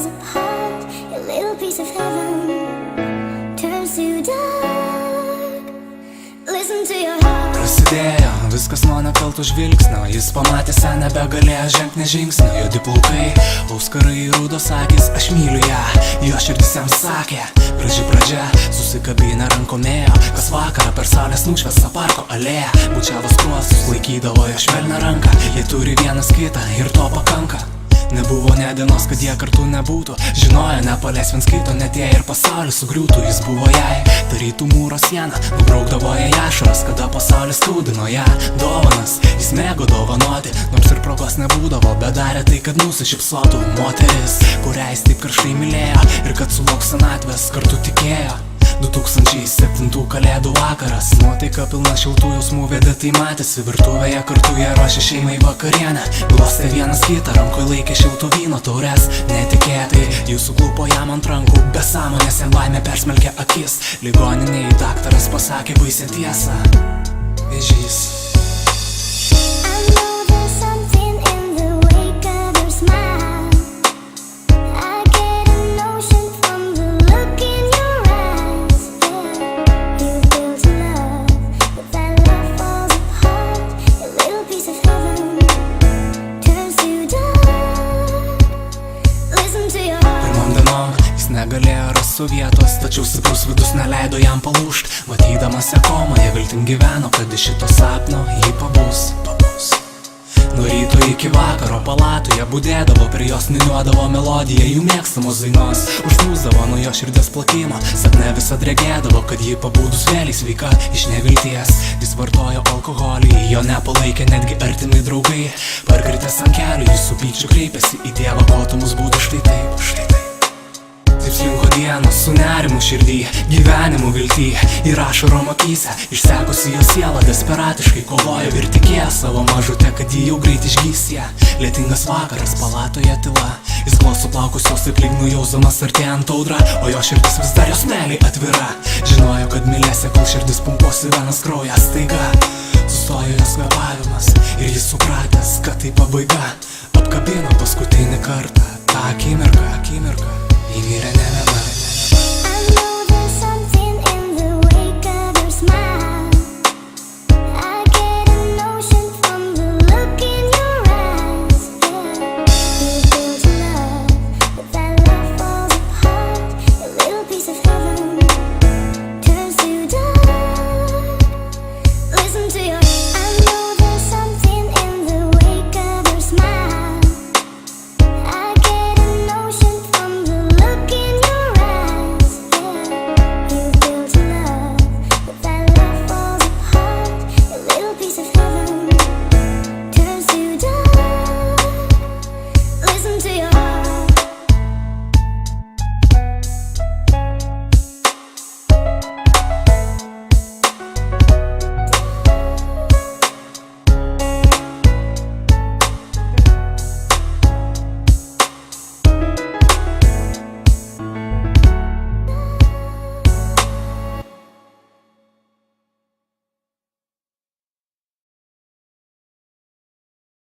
falls apart, your little piece of heaven turns to dark. Listen to your heart. Prasidėjo viskas nuo nekalto žvilgsnio. Jis pamatė ją, nebegalėjo žengti nė žingsnio. Juodi plaukai, auskarai, rudos akys, aš myliu ją. Jo širdis jam sakė, graži pradžia. Susikabinę rankomėjo, kas vakarą per saulės nušviestą parko alėją. Bučiavo skruostus, laikydavo jo švelnią ranką. Jie turi vienas kitą ir to pakanka. Nebuvo nė dienos, kad jie kartu nebūtų. Žinojo, nepaleis viens kito, net jei ir pasaulis sugriūtų. Jis buvo jai, tarytų mūro siena. Nubraukdavo jai ašaras, kada pasaulis skaudino ją. Dovanas, jis mėgo dovanoti, nors ir progos nebūdavo, bet darė tai, kad nusišypsotų. Moteris, kurią jis taip karštai mylėjo ir kad sulauks senatvės, kartu tikėjo. 2007 kalėdų vakaras, nuotaika pilna šiltų jausmų, vedė tai matėsi. Virtuvėje kartu jie ruošė šeimai vakarienę. Glostė vienas kitą, rankoje laikė šilto vyno taures. Netikėtai jis suklupo jam ant rankų, be sąmonės jam baimė persmelkė akis. Ligoninėje daktaras pasakė baisią tiesą: vėžys. Negalėjo rasti vietos, tačiau stiprus vidus neleido jam palūžt. Matydamas ją komoje, viltim gyveno, kad iš šito sapno jį pabus. Nuo ryto iki vakaro palatoje budėdavo, prie jos niūniuodavo melodiją jų mėgstamos dainos. Užsnūsdavo nuo jo širdies plakimo, sapne visad regėdavo, kad ji pabudus vėliai sveika iš nevilties. Jis vartojo alkoholį, jo nepalaikė netgi artimi draugai. Parkritęs ant kelių, jis su pykčiu kreipėsi į Dievą, ko tu mus būtų štai taip, štai taip. Taip slinko dienos su nerimu širdį, gyvenimu viltį ir ašarom akyse. Išsekusi jo siela desperatiškai kovojo ir tikėjo savo mažutę, kad ji jau greit išgys ją. Lietingas vakaras, palatoje tyla. Jis glosto plaukus jos taip lyg nujausdamas artėjant audrą, o jo širdis vis dar jos meiliai atvira. Žinojo, kad mylėsi, kol širdis pumpuos į venas kraują. Staiga sustojo jos kvėpavimas ir jis supratęs, kad tai pabaiga. Apkabino paskutinį kartą tą akimirką. Ji mirė ne viena.